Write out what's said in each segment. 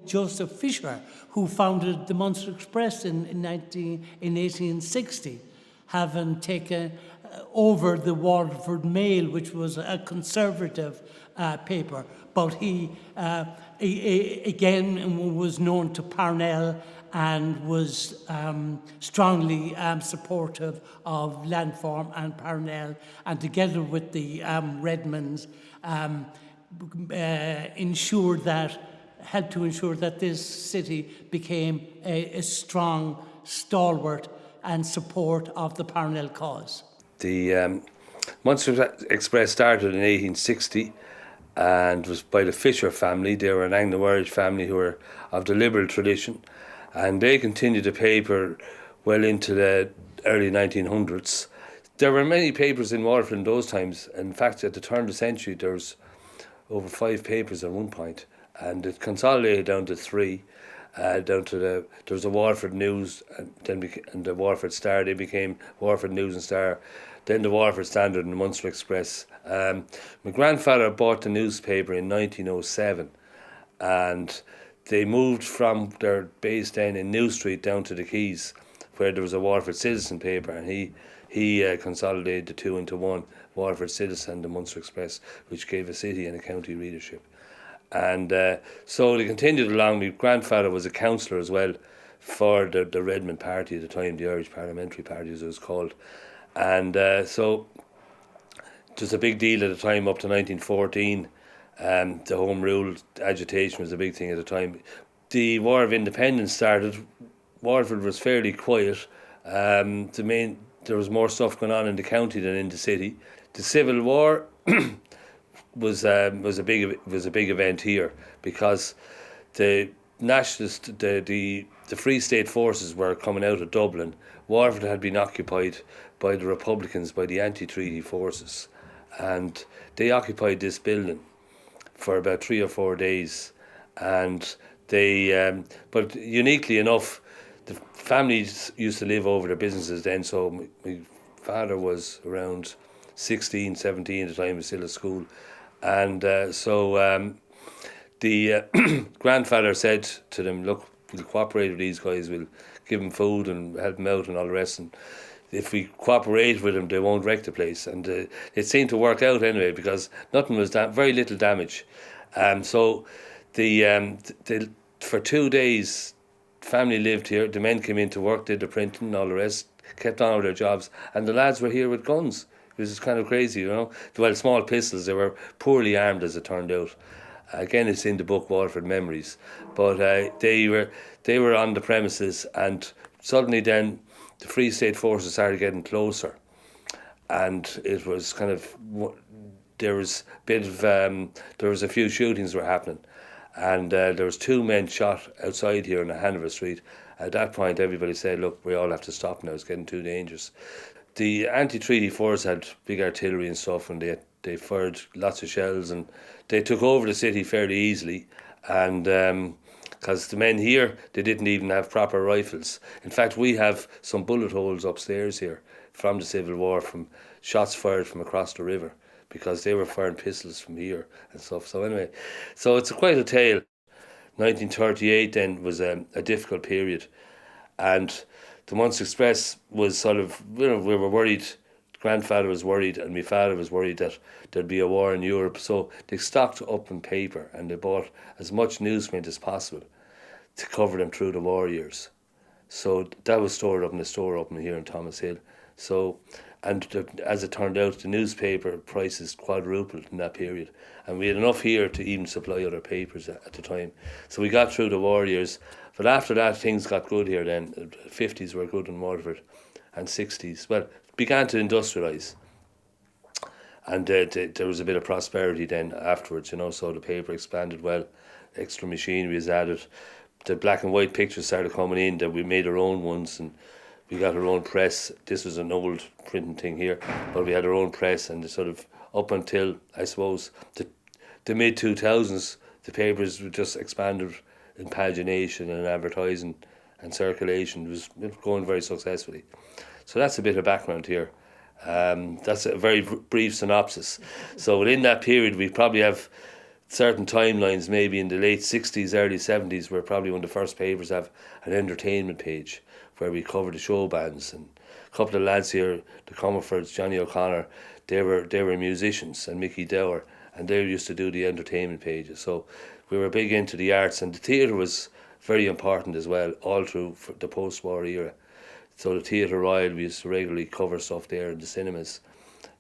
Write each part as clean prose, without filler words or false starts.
Joseph Fisher, who founded the Munster Express in 1860, having taken over the Waterford Mail, which was a conservative paper. But he again was known to Parnell and was strongly supportive of Landform and Parnell, and together with the Redmonds helped to ensure that this city became a strong stalwart and support of the Parnell cause. The Munster Express started in 1860 and was by the Fisher family. They were an Anglo-Irish family who were of the liberal tradition, and they continued the paper well into the early 1900s. There were many papers in Waterford in those times. In fact, at the turn of the century, there was over 5 papers at one point, and it consolidated down to 3. There was a Waterford News, and the Waterford Star. They became Waterford News and Star. Then the Waterford Standard and the Munster Express. My grandfather bought the newspaper in 1907, and they moved from their base then in New Street down to the Quays, where there was a Waterford Citizen paper, and he consolidated the two into one, Waterford Citizen and the Munster Express, which gave a city and a county readership. And so they continued along. My grandfather was a councillor as well for the Redmond Party at the time, the Irish Parliamentary Party as it was called. And so it was a big deal at the time up to 1914. The Home Rule agitation was a big thing at the time. The War of Independence started. Waterford was fairly quiet. There was more stuff going on in the county than in the city. The Civil War was a big event here, because the nationalist, the Free State forces were coming out of Dublin. Waterford had been occupied by the Republicans, by the anti-treaty forces, and they occupied this building for about 3 or 4 days. And they, but uniquely enough, the families used to live over their businesses then. So my father was around 16, 17 at the time, he was still at school. And the grandfather said to them, look, we'll cooperate with these guys, we'll give them food and help them out and all the rest. And if we cooperate with them, they won't wreck the place. And it seemed to work out anyway, because nothing was very little damage. So for 2 days, family lived here. The men came in to work, did the printing and all the rest, kept on with their jobs, and the lads were here with guns. It was kind of crazy, you know. Well, small pistols. They were poorly armed, as it turned out. Again, it's in the book Waterford Memories. But they were on the premises, and suddenly then the Free State forces started getting closer, and it was kind of there was a few shootings were happening, and there was 2 men shot outside here on Hanover Street. At that point, everybody said, look, we all have to stop now, it's getting too dangerous. The anti-treaty force had big artillery and stuff, and they fired lots of shells, and they took over the city fairly easily. And because the men here, they didn't even have proper rifles. In fact, we have some bullet holes upstairs here from the Civil War, from shots fired from across the river, because they were firing pistols from here and stuff. So anyway, so it's quite a tale. 1938 then was a difficult period, and the Munster Express was sort of, we were worried. Grandfather was worried, and my father was worried that there'd be a war in Europe. So they stocked up in paper, and they bought as much newsprint as possible to cover them through the war years. So that was stored up in the store up in here in Thomas Hill. So, and as it turned out, the newspaper prices quadrupled in that period, and we had enough here to even supply other papers at the time. So we got through the war years. But after that, things got good here then. The 50s were good in Waterford, and 60s. Well, began to industrialise. And there was a bit of prosperity then afterwards, you know, so the paper expanded well. Extra machinery was added. The black and white pictures started coming in, that we made our own ones, and we got our own press. This was an old printing thing here, but we had our own press, and sort of up until, I suppose, the mid-2000s, the papers were just expanded in pagination and advertising and circulation. It was going very successfully. So that's a bit of background here. That's a very brief synopsis. So within that period, we probably have certain timelines, maybe in the late 60s, early 70s, we're probably one of the first papers to have an entertainment page where we cover the show bands. And a couple of lads here, the Comerfords, Johnny O'Connor, they were musicians, and Mickey Dower, and they used to do the entertainment pages. So we were big into the arts, and the theatre was very important as well, all through the post-war era. So the Theatre Royal, we used to regularly cover stuff there in the cinemas.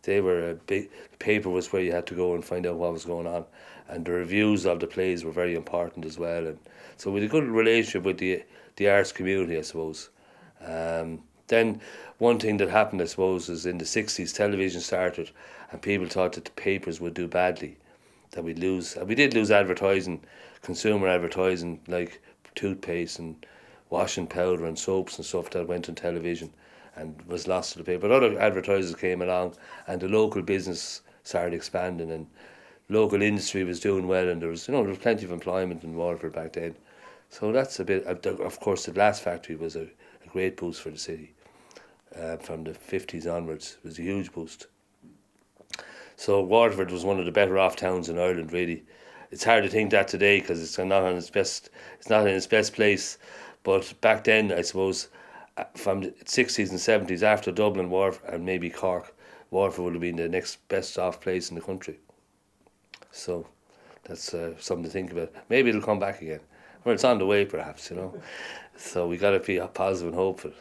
They were a big, the paper was where you had to go and find out what was going on, and the reviews of the plays were very important as well. And so we had a good relationship with the arts community, I suppose. Then one thing that happened, I suppose, is in the 60s, television started, and people thought that the papers would do badly, that we'd lose. And we did lose advertising, consumer advertising, like toothpaste and washing powder and soaps and stuff that went on television and was lost to the paper. But other advertisers came along, and the local business started expanding, and local industry was doing well, and there was plenty of employment in Waterford back then. So that's a bit. Of course, the glass factory was a great boost for the city. From the 50s onwards, it was a huge boost. So Waterford was one of the better off towns in Ireland, really. It's hard to think that today because it's not in its best place. But back then, I suppose, from the 60s and 70s, after Dublin, Waterford, and maybe Cork, Waterford would have been the next best off place in the country. So that's something to think about. Maybe it'll come back again. Well, it's on the way, perhaps, So we got to be positive and hopeful.